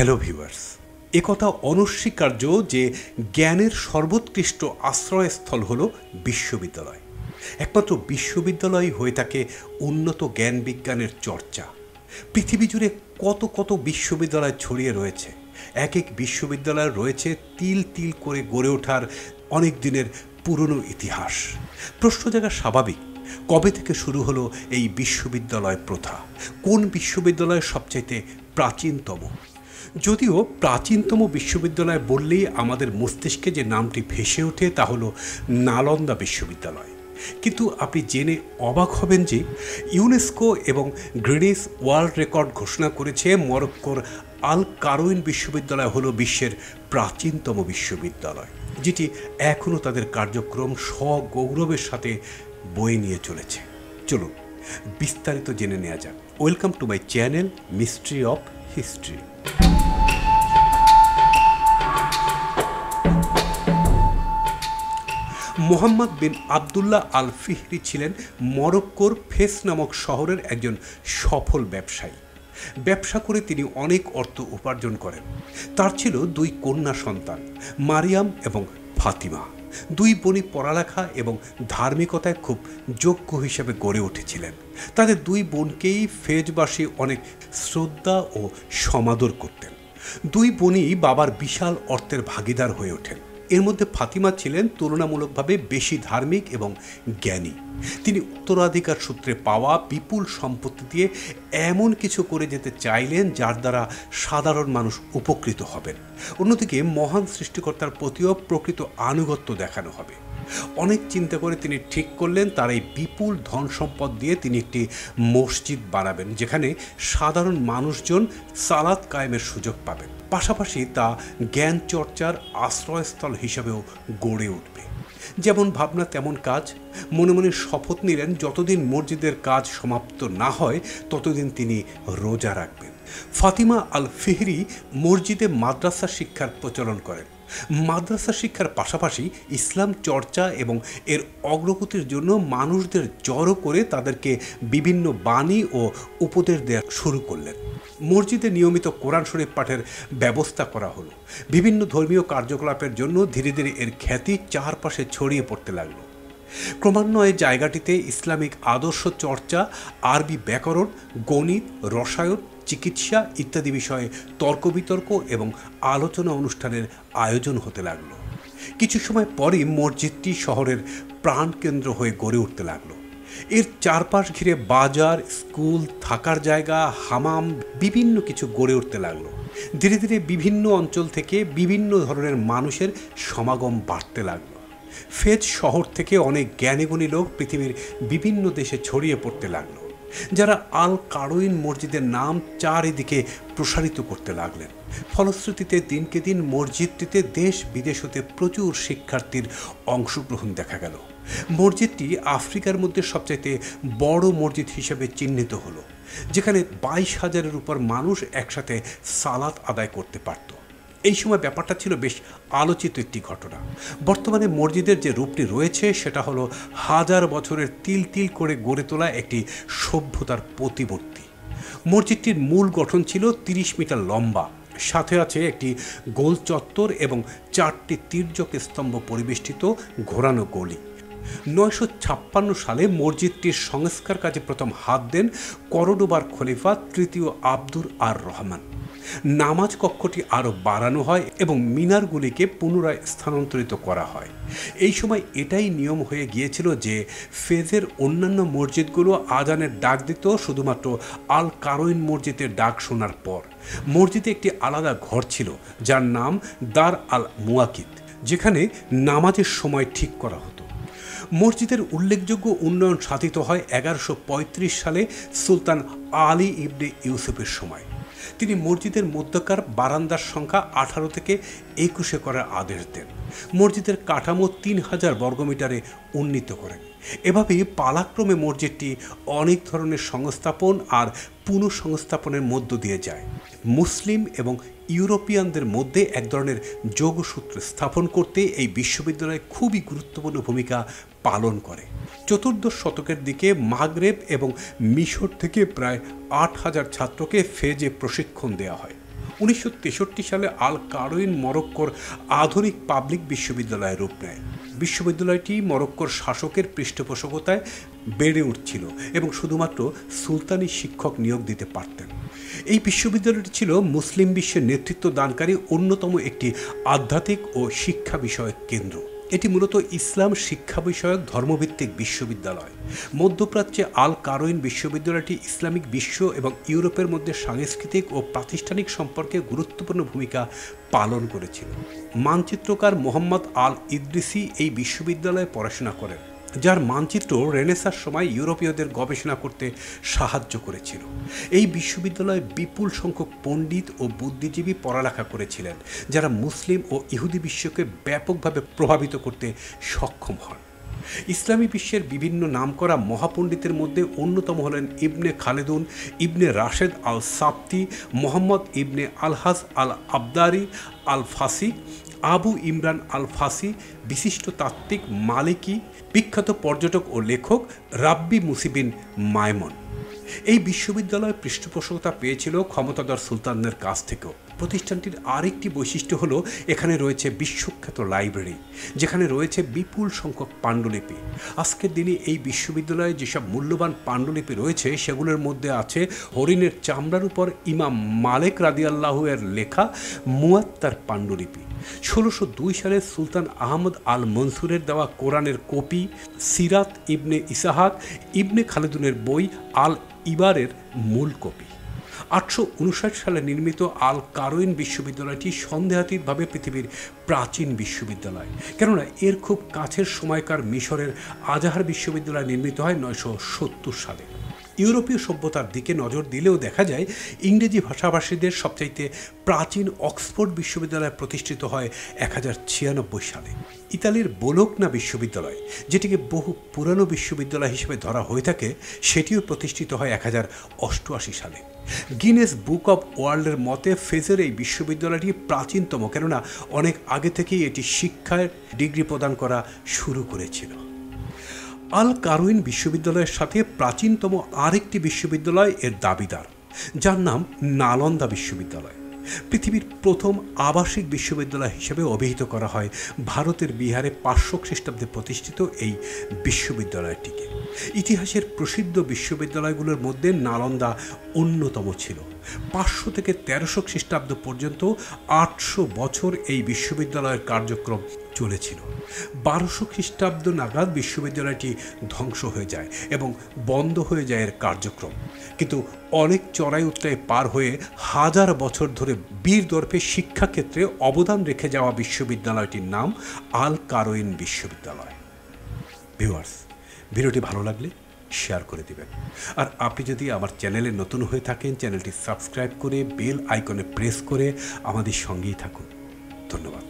Hello viewers, একথা অনস্বীকার্য যে জ্ঞানের সর্বোৎকৃষ্ট আশ্রয়স্থল হলো বিশ্ববিদ্যালয়। একমাত্র বিশ্ববিদ্যালয় হয়ে থাকে উন্নত জ্ঞান বিজ্ঞানের চর্চা। পৃথিবী জুড়ে কত কত বিশ্ববিদ্যালয় ছড়িয়ে রয়েছে। এক এক বিশ্ববিদ্যালয় রয়েছে তিল তিল করে গড়ে ওঠার অনেক দিনের পুরনো ইতিহাস। প্রশ্ন জাগা স্বাভাবিক, কবে থেকে শুরু হলো এই বিশ্ববিদ্যালয় প্রথা? কোন বিশ্ববিদ্যালয় সবচাইতে প্রাচীনতম? যদিও প্রাচীনতম বিশ্ববিদ্যালয় বললেই আমাদের মস্তিষ্কে যে নামটি ভেসে ওঠে তা হলো নালন্দা বিশ্ববিদ্যালয়। কিন্তু আপনি জেনে অবাক হবেন যে ইউনেস্কো এবং গ্রিনিস ওয়ার্ল্ড রেকর্ড ঘোষণা করেছে মরক্কোর আল কারউইন বিশ্ববিদ্যালয় হলো বিশ্বের প্রাচীনতম বিশ্ববিদ্যালয়, যেটি এখনও তাদের কার্যক্রম সগৌরবের সাথে বয়ে নিয়ে চলেছে। চলুন বিস্তারিত জেনে নেওয়া যাক। Welcome to my channel mystery of history. Mohammed bin Abdullah al Fihri ছিলেন মরক্কোর ফেস নামক শহরের একজন সফল ব্যবসায়ী। ব্যবসা করে তিনি অনেক অর্থ উপার্জন করেন। তার ছিল দুই কন্যা সন্তান, মারিয়াম এবং ফাতিমা। দুই বোনই পড়ালেখা এবং ধার্মিকতায় খুব যোগ্য হিসেবে গড়ে উঠেছিলেন। তাদের দুই বোনকেই ফেজবাসী অনেক শ্রদ্ধা ও সমাদর করতেন। দুই বোনই বাবার বিশাল অর্থের ভাগিদার হয়ে ওঠেন। এর মধ্যে ফাতিমা ছিলেন তুলনামূলকভাবে বেশি ধার্মিক এবং জ্ঞানী। তিনি উত্তরাধিকার সূত্রে পাওয়া বিপুল সম্পত্তি দিয়ে এমন কিছু করে যেতে চাইলেন যার দ্বারা সাধারণ মানুষ উপকৃত হবেন। অন্যদিকে মহান সৃষ্টিকর্তার প্রতিও প্রকৃত আনুগত্য দেখানো হবে। অনেক চিন্তা করে তিনি ঠিক করলেন তার এই বিপুল ধন সম্পদ দিয়ে তিনি একটি মসজিদ বানাবেন, যেখানে সাধারণ মানুষজন সালাত কায়েমের সুযোগ পাবেন। পাশাপাশি তা জ্ঞান চর্চার আশ্রয়স্থল হিসাবেও গড়ে উঠবে। যেমন ভাবনা তেমন কাজ। মনে মনে শপথ নিলেন যতদিন মসজিদের কাজ সমাপ্ত না হয় ততদিন তিনি রোজা রাখবেন। ফাতিমা আল ফিহরি মসজিদে মাদ্রাসা শিক্ষার প্রচলন করেন। মাদ্রাসা শিক্ষার পাশাপাশি ইসলাম চর্চা এবং এর অগ্রগতির জন্য মানুষদের জড়ো করে তাদেরকে বিভিন্ন বাণী ও উপদেশ দেওয়া শুরু করলেন। মসজিদে নিয়মিত কোরআন শরীফ পাঠের ব্যবস্থা করা হলো। বিভিন্ন ধর্মীয় কার্যকলাপের জন্য ধীরে ধীরে এর খ্যাতি চারপাশে ছড়িয়ে পড়তে লাগলো। ক্রমান্বয়ে জায়গাটিতে ইসলামিক আদর্শ চর্চা, আরবি ব্যাকরণ, গণিত, রসায়ন, চিকিৎসা ইত্যাদি বিষয়ে তর্ক বিতর্ক এবং আলোচনা অনুষ্ঠানের আয়োজন হতে লাগলো। কিছু সময় পরই মসজিদটি শহরের প্রাণকেন্দ্র হয়ে গড়ে উঠতে লাগলো। এর চারপাশ ঘিরে বাজার, স্কুল, থাকার জায়গা, হামাম বিভিন্ন কিছু গড়ে উঠতে লাগলো। ধীরে ধীরে বিভিন্ন অঞ্চল থেকে বিভিন্ন ধরনের মানুষের সমাগম বাড়তে লাগলো। ফেজ শহর থেকে অনেক জ্ঞানীগুণী লোক পৃথিবীর বিভিন্ন দেশে ছড়িয়ে পড়তে লাগলো, যারা আল কারউইন মসজিদের নাম চারিদিকে প্রসারিত করতে লাগলেন। ফলশ্রুতিতে দিনকে দিন মসজিদটিতে দেশ বিদেশ হতে প্রচুর শিক্ষার্থীর অংশগ্রহণ দেখা গেল। মসজিদটি আফ্রিকার মধ্যে সবচাইতে বড় মসজিদ হিসেবে চিহ্নিত হলো, যেখানে 22,000-এর উপর মানুষ একসাথে সালাত আদায় করতে পারত। এই সময় ব্যাপারটা ছিল বেশ আলোচিত একটি ঘটনা। বর্তমানে মসজিদের যে রূপটি রয়েছে সেটা হলো হাজার বছরের তিল তিল করে গড়ে তোলা একটি সভ্যতার প্রতিমূর্তি। মসজিদটির মূল গঠন ছিল 30 মিটার লম্বা, সাথে আছে একটি গোল চত্বর এবং 4টি তির্যক স্তম্ভ পরিবেষ্টিত ঘোরানো গলি। 956 সালে মসজিদটির সংস্কার কাজে প্রথম হাত দেন করডোবার খলিফা তৃতীয় আব্দুর আর রহমান। নামাজ কক্ষটি আরও বাড়ানো হয় এবং মিনারগুলিকে পুনরায় স্থানান্তরিত করা হয়। এই সময় এটাই নিয়ম হয়ে গিয়েছিল যে ফেজের অন্যান্য মসজিদগুলো আজানের ডাক দিত শুধুমাত্র আল কারউইন মসজিদের ডাক শোনার পর। মসজিদে একটি আলাদা ঘর ছিল যার নাম দার আল মুয়াকিত, যেখানে নামাজের সময় ঠিক করা হতো। মসজিদের উল্লেখযোগ্য উন্নয়ন সাধিত হয় 1135 সালে সুলতান আলী ইবনে ইউসুফের সময়। তিনি মসজিদের মধ্যকার বারান্দার সংখ্যা 18 থেকে 21 করার আদেশ দেন। মসজিদের কাঠামো 3000 বর্গমিটারে উন্নীত করেন। এভাবেই পালাক্রমে মসজিদটি অনেক ধরনের সংস্থাপন আর পুনঃসংস্থাপনের মধ্য দিয়ে যায়। মুসলিম এবং ইউরোপিয়ানদের মধ্যে এক ধরনের যোগসূত্র স্থাপন করতে এই বিশ্ববিদ্যালয় খুবই গুরুত্বপূর্ণ ভূমিকা পালন করে। চতুর্দশ শতকের দিকে মাগরেব এবং মিশর থেকে প্রায় 8,000 ছাত্রকে ফেজে প্রশিক্ষণ দেওয়া হয়। 1963 সালে আল কারইন মরক্কোর আধুনিক পাবলিক বিশ্ববিদ্যালয়ের রূপ নেয়। বিশ্ববিদ্যালয়টি মরক্কোর শাসকের পৃষ্ঠপোষকতায় বেড়ে উঠছিল এবং শুধুমাত্র সুলতানি শিক্ষক নিয়োগ দিতে পারতেন। এই বিশ্ববিদ্যালয়টি ছিল মুসলিম বিশ্বের নেতৃত্ব দানকারী অন্যতম একটি আধ্যাত্মিক ও শিক্ষা বিষয়ক কেন্দ্র। এটি মূলত ইসলাম শিক্ষা বিষয়ক ধর্মভিত্তিক বিশ্ববিদ্যালয়। মধ্যপ্রাচ্যে আল কারইন বিশ্ববিদ্যালয়টি ইসলামিক বিশ্ব এবং ইউরোপের মধ্যে সাংস্কৃতিক ও প্রাতিষ্ঠানিক সম্পর্কে গুরুত্বপূর্ণ ভূমিকা পালন করেছিল। মানচিত্রকার মোহাম্মদ আল ইদ্রিসি এই বিশ্ববিদ্যালয়ে পড়াশোনা করেন, যার মানচিত্র রেনেসাঁর সময় ইউরোপীয়দের গবেষণা করতে সাহায্য করেছিল। এই বিশ্ববিদ্যালয়ে বিপুল সংখ্যক পণ্ডিত ও বুদ্ধিজীবী পড়ালেখা করেছিলেন, যারা মুসলিম ও ইহুদি বিশ্বকে ব্যাপকভাবে প্রভাবিত করতে সক্ষম হন। ইসলামী বিশ্বের বিভিন্ন নামকরা মহাপণ্ডিতের মধ্যে অন্যতম হলেন ইবনে খালেদুন, ইবনে রাশেদ আল সাবতি, মোহাম্মদ ইবনে আলহাজ আল আবদারি আল ফাসি, আবু ইমরান আল ফাসি, বিশিষ্ট তাত্ত্বিক মালিকি, বিখ্যাত পর্যটক ও লেখক রাব্বি মুসিবিন মাইমন। এই বিশ্ববিদ্যালয় পৃষ্ঠপোষকতা পেয়েছিল ক্ষমতাধর সুলতানদের কাছ থেকেও। প্রতিষ্ঠানটির আরেকটি বৈশিষ্ট্য হলো এখানে রয়েছে বিশ্বখ্যাত লাইব্রেরি, যেখানে রয়েছে বিপুল সংখ্যক পাণ্ডুলিপি। আজকের দিনে এই বিশ্ববিদ্যালয়ে যেসব মূল্যবান পাণ্ডুলিপি রয়েছে সেগুলোর মধ্যে আছে হরিণের চামড়ার উপর ইমাম মালেক রাদিয়াল্লাহু এর লেখা মুয়াত্তার পাণ্ডুলিপি, 1602 সালে সুলতান আহমদ আল মনসুরের দেওয়া কোরআনের কপি, সিরাত ইবনে ইসাহাক ইবনে খালেদুনের বই আল ইবারের মূল কপি। 859 সালে নির্মিত আল কারইন বিশ্ববিদ্যালয়টি সন্দেহাতীতভাবে পৃথিবীর প্রাচীন বিশ্ববিদ্যালয়, কেননা এর খুব কাছের সময়কার মিশরের আজাহার বিশ্ববিদ্যালয় নির্মিত হয় 970 সালে। ইউরোপীয় সভ্যতার দিকে নজর দিলেও দেখা যায় ইংরেজি ভাষাভাষীদের সবচাইতে প্রাচীন অক্সফোর্ড বিশ্ববিদ্যালয় প্রতিষ্ঠিত হয় 1096 সালে। ইতালির বোলোগনা বিশ্ববিদ্যালয়, যেটিকে বহু পুরানো বিশ্ববিদ্যালয় হিসেবে ধরা হয়ে থাকে, সেটিও প্রতিষ্ঠিত হয় 1088 সালে। গিনেস বুক অব ওয়ার্ল্ডের মতে ফেজের এই বিশ্ববিদ্যালয়টি প্রাচীনতম, কেননা অনেক আগে থেকেই এটি শিক্ষার ডিগ্রি প্রদান করা শুরু করেছিল। আল কারইন বিশ্ববিদ্যালয়ের সাথে প্রাচীনতম আরেকটি বিশ্ববিদ্যালয় এর দাবিদার, যার নাম নালন্দা বিশ্ববিদ্যালয়। পৃথিবীর প্রথম আবাসিক বিশ্ববিদ্যালয় হিসেবে অভিহিত করা হয় ভারতের বিহারে 500 খ্রিস্টাব্দে প্রতিষ্ঠিত এই বিশ্ববিদ্যালয়টিকে। ইতিহাসের প্রসিদ্ধ বিশ্ববিদ্যালয়গুলোর মধ্যে নালন্দা অন্যতম ছিল। 500 থেকে 1300 খ্রিস্টাব্দ পর্যন্ত 800 বছর এই বিশ্ববিদ্যালয়ের কার্যক্রম চলেছিল। 1200 খ্রিস্টাব্দ নাগাদ বিশ্ববিদ্যালয়টি ধ্বংস হয়ে যায় এবং বন্ধ হয়ে যায় এর কার্যক্রম। কিন্তু অনেক চড়াই উতরাই পার হয়ে হাজার বছর ধরে বীর দর্পে শিক্ষাক্ষেত্রে অবদান রেখে যাওয়া বিশ্ববিদ্যালয়টির নাম আল কারইন বিশ্ববিদ্যালয়। ভিউয়ার্স, ভিডিওটি ভালো লাগলে শেয়ার করে দিবেন। আর আপনি যদি আমার চ্যানেলে নতুন হয়ে থাকেন, চ্যানেলটি সাবস্ক্রাইব করে বেল আইকনে প্রেস করে আমাদের সঙ্গেই থাকুন। ধন্যবাদ।